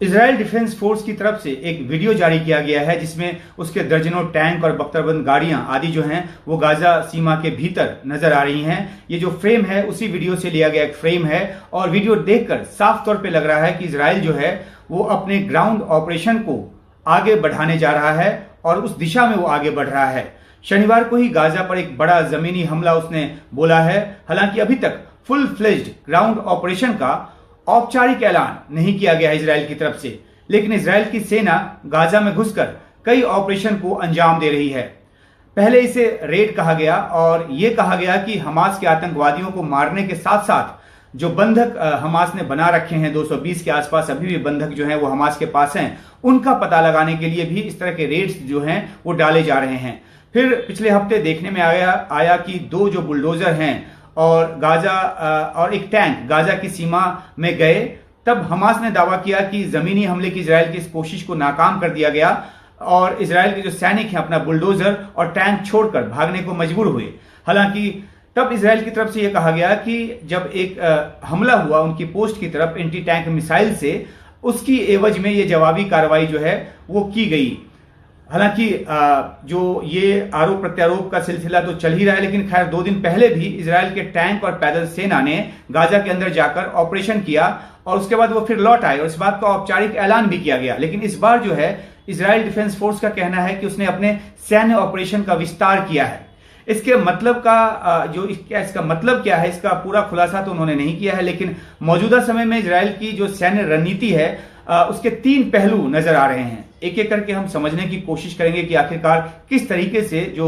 Israel defence force की तरफ से एक वीडियो जारी किया गया है जिसमें उसके दर्जनों टैंक और बख्तरबंद गाड़ियां आदि जो हैं वो गाजा सीमा के भीतर नजर आ रही हैं। ये जो फ्रेम है उसी वीडियो से लिया गया एक फ्रेम है और वीडियो देखकर साफ तौर पे लग रहा है कि इजराइल जो है वो अपने ग्राउंड ऑपरेशन को आगे बढ़ाने जा रहा है और उस दिशा में वो आगे बढ़ रहा है। शनिवार को ही गाजा पर एक बड़ा जमीनी हमला उसने बोला है। हालांकि अभी तक फुल फ्लेज्ड ग्राउंड ऑपरेशन का औपचारिक ऐलान नहीं किया गया इजराइल की तरफ से, लेकिन इजराइल की सेना गाजा में घुसकर कई ऑपरेशन को अंजाम दे रही है। पहले इसे रेड कहा गया और यह कहा गया कि हमास के आतंकवादियों को मारने के साथ साथ जो बंधक हमास ने बना रखे हैं 220 के आसपास अभी भी बंधक जो हैं वो हमास के पास हैं, उनका पता लगाने के लिए भी इस तरह के रेड्स जो हैं वो डाले जा रहे हैं। फिर पिछले हफ्ते देखने में आया कि 2 जो बुलडोजर हैं और गाजा और एक टैंक गाजा की सीमा में गए, तब हमास ने दावा किया कि जमीनी हमले की इजराइल की इस कोशिश को नाकाम कर दिया गया और इजराइल के जो सैनिक हैं अपना बुलडोजर और टैंक छोड़कर भागने को मजबूर हुए। हालांकि तब इजराइल की तरफ से यह कहा गया कि जब एक हमला हुआ उनकी पोस्ट की तरफ एंटी टैंक मिसाइल से, उसकी एवज में ये जवाबी कार्रवाई जो है वो की गई। हालांकि जो ये आरोप प्रत्यारोप का सिलसिला तो चल ही रहा है, लेकिन खैर 2 दिन पहले भी इजराइल के टैंक और पैदल सेना ने गाजा के अंदर जाकर ऑपरेशन किया और उसके बाद वो फिर लौट आए और इस बात का औपचारिक ऐलान भी किया गया। लेकिन इस बार जो है इजराइल डिफेंस फोर्स का कहना है कि उसने अपने सैन्य ऑपरेशन का विस्तार किया है। इसके मतलब का इसका मतलब क्या है, इसका पूरा खुलासा तो उन्होंने नहीं किया है, लेकिन मौजूदा समय में इजराइल की जो सैन्य रणनीति है उसके 3 पहलू नजर आ रहे हैं। एक एक करके हम समझने की कोशिश करेंगे कि आखिरकार किस तरीके से जो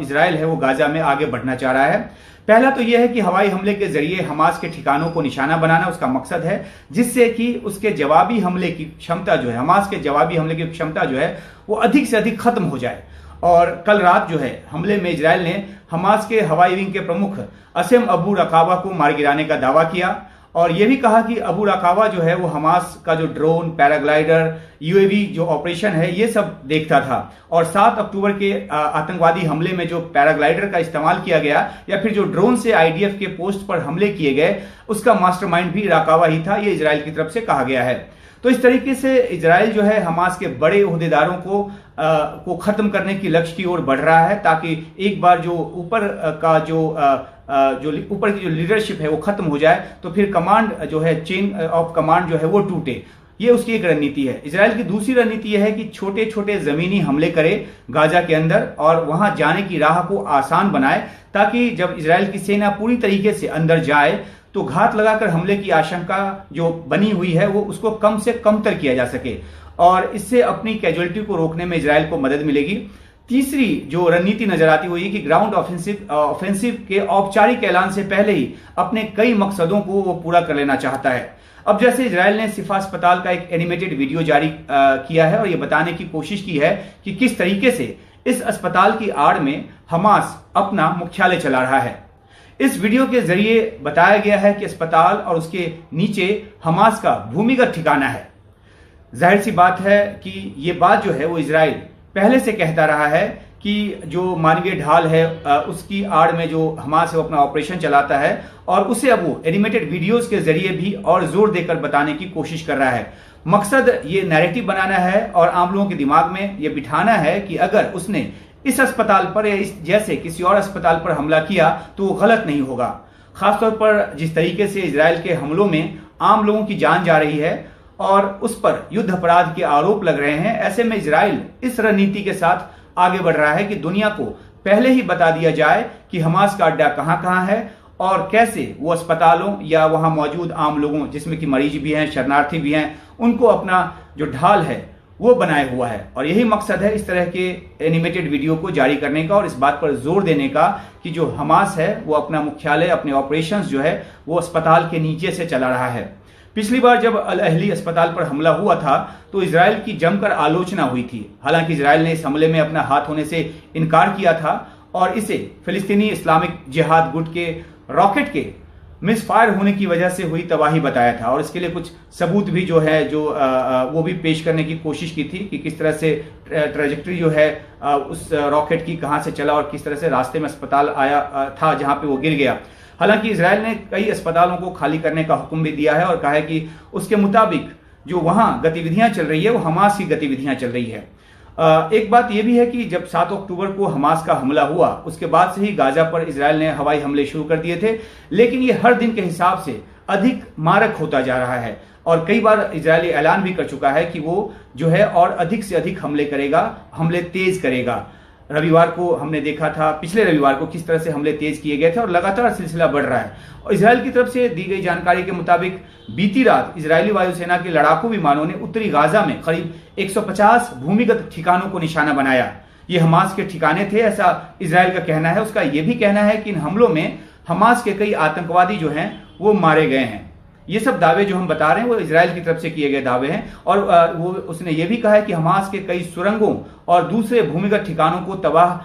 इजराइल है वो गाजा में आगे बढ़ना चाह रहा है। पहला तो यह है कि हवाई हमले के जरिए हमास के ठिकानों को निशाना बनाना उसका मकसद है, जिससे कि उसके जवाबी हमले की क्षमता जो है, हमास के जवाबी हमले की क्षमता जो है वो अधिक से अधिक खत्म हो जाए। और कल रात जो है हमले में इजराइल ने हमास के हवाई विंग के प्रमुख असेम अबू रकावा को मार गिराने का दावा किया और यह भी कहा कि अबू रकावा जो है वो हमास का जो ड्रोन, पैराग्लाइडर, यूएवी जो ऑपरेशन है ये सब देखता था और 7 अक्टूबर के आतंकवादी हमले में जो पैराग्लाइडर का इस्तेमाल किया गया या फिर जो ड्रोन से आईडीएफ के पोस्ट पर हमले किए गए उसका मास्टरमाइंड भी रकावा ही था, ये इजराइल की तरफ से कहा गया है। तो इस तरीके से इजराइल जो है हमास के बड़े ओहदेदारों को खत्म करने की लक्ष्य की ओर बढ़ रहा है, ताकि एक बार जो ऊपर का जो ऊपर की जो लीडरशिप है वो खत्म हो जाए तो फिर कमांड जो है, चेन ऑफ कमांड जो है वो टूटे। ये उसकी एक रणनीति है। इजराइल की दूसरी रणनीति यह है कि छोटे छोटे जमीनी हमले करे गाजा के अंदर और वहां जाने की राह को आसान बनाए, ताकि जब इजराइल की सेना पूरी तरीके से अंदर जाए तो घात लगाकर हमले की आशंका जो बनी हुई है वो उसको कम से कमतर किया जा सके और इससे अपनी कैजुअलिटी को रोकने में इजराइल को मदद मिलेगी। तीसरी जो रणनीति नजर आती हुई कि ग्राउंड ऑफेंसिव के औपचारिक ऐलान से पहले ही अपने कई मकसदों को वो पूरा कर लेना चाहता है। अब जैसे इजराइल ने सिफा अस्पताल का एक एनिमेटेड वीडियो जारी किया है और ये बताने की कोशिश की है कि किस तरीके से इस अस्पताल की आड़ में हमास अपना मुख्यालय चला रहा है। इस वीडियो के जरिए बताया गया है कि अस्पताल और उसके नीचे हमास का भूमिगत ठिकाना है। जाहिर सी बात है कि ये बात जो है वो इजराइल पहले से कहता रहा है कि जो मानवीय ढाल है उसकी आड़ में जो हमास है वो अपना ऑपरेशन चलाता है और उसे अब वो एनिमेटेड वीडियोस के जरिए भी और जोर देकर बताने की कोशिश कर रहा है। मकसद ये नैरेटिव बनाना है और आम लोगों के दिमाग में ये बिठाना है कि अगर उसने इस अस्पताल पर या इस जैसे किसी और अस्पताल पर हमला किया तो वो गलत नहीं होगा। खासतौर पर जिस तरीके से इजराइल के हमलों में आम लोगों की जान जा रही है और उस पर युद्ध अपराध के आरोप लग रहे हैं, ऐसे में इजराइल इस रणनीति के साथ आगे बढ़ रहा है कि दुनिया को पहले ही बता दिया जाए कि हमास का अड्डा कहां कहां है और कैसे वो अस्पतालों या वहां मौजूद आम लोगों, जिसमें कि मरीज भी हैं, शरणार्थी भी हैं, उनको अपना जो ढाल है वो बनाए हुआ है। और यही मकसद है इस तरह के एनिमेटेड वीडियो को जारी करने का और इस बात पर जोर देने का कि जो हमास है वो अपना मुख्यालय, अपने ऑपरेशंस जो है वो अस्पताल के नीचे से चला रहा है। पिछली बार जब अल अहली अस्पताल पर हमला हुआ था तो इजराइल की जमकर आलोचना हुई थी। हालांकि इजराइल ने इस हमले में अपना हाथ होने से इनकार किया था और इसे फिलिस्तीनी इस्लामिक जिहाद गुट के रॉकेट के मिसफायर होने की वजह से हुई तबाही बताया था और इसके लिए कुछ सबूत भी जो है वो भी पेश करने की कोशिश की थी कि किस तरह से ट्रेजेक्ट्री जो है उस रॉकेट की कहां से चला और किस तरह से रास्ते में अस्पताल आया था जहां पे वो गिर गया। हालांकि इजराइल ने कई अस्पतालों को खाली करने का हुक्म भी दिया है और कहा है कि उसके मुताबिक जो वहां गतिविधियां चल रही है वो हमास की गतिविधियां चल रही है। एक बात यह भी है कि जब 7 अक्टूबर को हमास का हमला हुआ उसके बाद से ही गाजा पर इजरायल ने हवाई हमले शुरू कर दिए थे, लेकिन ये हर दिन के हिसाब से अधिक मारक होता जा रहा है और कई बार इजरायली ऐलान भी कर चुका है कि वो जो है और अधिक से अधिक हमले करेगा, हमले तेज करेगा। रविवार को हमने देखा था, पिछले रविवार को किस तरह से हमले तेज किए गए थे और लगातार सिलसिला बढ़ रहा है। और इजरायल की तरफ से दी गई जानकारी के मुताबिक बीती रात इजरायली वायुसेना के लड़ाकू विमानों ने उत्तरी गाजा में करीब 150 भूमिगत ठिकानों को निशाना बनाया। ये हमास के ठिकाने थे, ऐसा इजरायल का कहना है। उसका यह भी कहना है कि इन हमलों में हमास के कई आतंकवादी जो हैं वो मारे गए हैं। ये सब दावे जो हम बता रहे हैं वो इजरायल की तरफ से किए गए दावे हैं और वो उसने ये भी कहा है कि हमास के कई सुरंगों और दूसरे भूमिगत ठिकानों को तबाह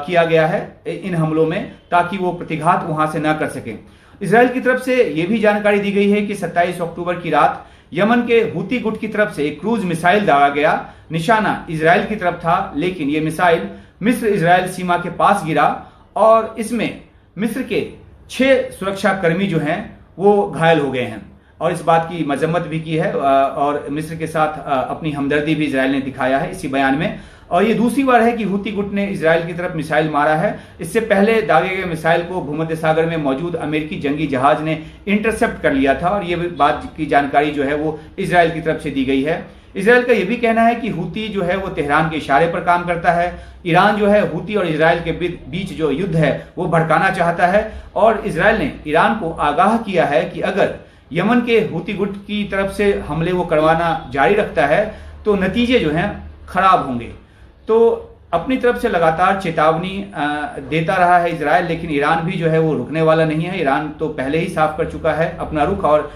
किया गया है इन हमलों में, ताकि वो प्रतिघात वहां से न कर सकें। इजरायल की तरफ से यह भी जानकारी दी गई है कि 27 अक्टूबर की रात यमन के हूती गुट की तरफ से एक क्रूज मिसाइल दागा गया। निशाना इजरायल की तरफ था, लेकिन यह मिसाइल मिस्र इजरायल सीमा के पास गिरा और इसमें मिस्र के 6 सुरक्षा कर्मी जो हैं वो घायल हो गए हैं और इस बात की मजम्मत भी की है और मिस्र के साथ अपनी हमदर्दी भी इजरायल ने दिखाया है इसी बयान में। और ये दूसरी बार है कि हूती गुट ने इजरायल की तरफ मिसाइल मारा है। इससे पहले दागे गए मिसाइल को भूमध्य सागर में मौजूद अमेरिकी जंगी जहाज ने इंटरसेप्ट कर लिया था और ये बात की जानकारी जो है वो इजरायल की तरफ से दी गई है। इजरायल का यह भी कहना है कि हूती जो है वो तेहरान के इशारे पर काम करता है। ईरान जो है हूती और इजरायल के बीच जो युद्ध है वो भड़काना चाहता है और इजरायल ने ईरान को आगाह किया है कि अगर यमन के हूती गुट की तरफ से हमले वो करवाना जारी रखता है तो नतीजे जो हैं खराब होंगे। तो अपनी तरफ से लगातार चेतावनी देता रहा है इजरायल, लेकिन ईरान भी जो है वो रुकने वाला नहीं है। ईरान तो पहले ही साफ कर चुका है अपना रुख और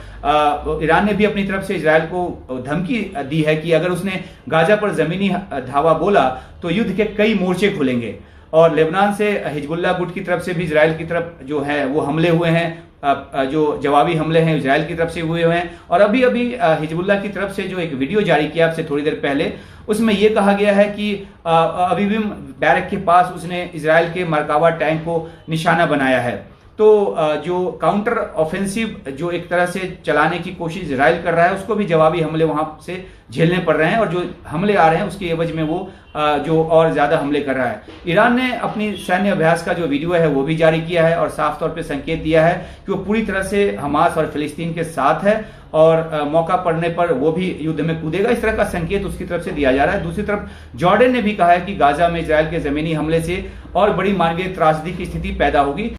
ईरान ने भी अपनी तरफ से इजरायल को धमकी दी है कि अगर उसने गाजा पर जमीनी धावा बोला तो युद्ध के कई मोर्चे खुलेंगे। और लेबनान से हिजबुल्लाह गुट की तरफ से भी इजरायल की तरफ जो है वो हमले हुए हैं, जो जवाबी हमले हैं इजरायल की तरफ से हुए हैं। और अभी अभी हिजबुल्लाह की तरफ से जो एक वीडियो जारी किया आपसे थोड़ी देर पहले, उसमें यह कहा गया है कि अबीबिम बैरक के पास उसने इजरायल के मरकावा टैंक को निशाना बनाया है। तो जो काउंटर ऑफेंसिव जो एक तरह से चलाने की कोशिश इजरायल कर रहा है उसको भी जवाबी हमले वहां से झेलने पड़ रहे हैं और जो हमले आ रहे हैं उसके एवज में वो जो और ज्यादा हमले कर रहा है। ईरान ने अपनी सैन्य अभ्यास का जो वीडियो है वो भी जारी किया है और साफ तौर पे संकेत दिया है कि वो पूरी तरह से हमास और फिलिस्तीन के साथ है और मौका पड़ने पर वो भी युद्ध में कूदेगा। इस तरह का संकेत उसकी तरफ से दिया जा रहा है। दूसरी तरफ जॉर्डन ने भी कहा है कि गाजा में इजरायल के जमीनी हमले से और बड़ी मानवीय त्रासदी की स्थिति पैदा होगी।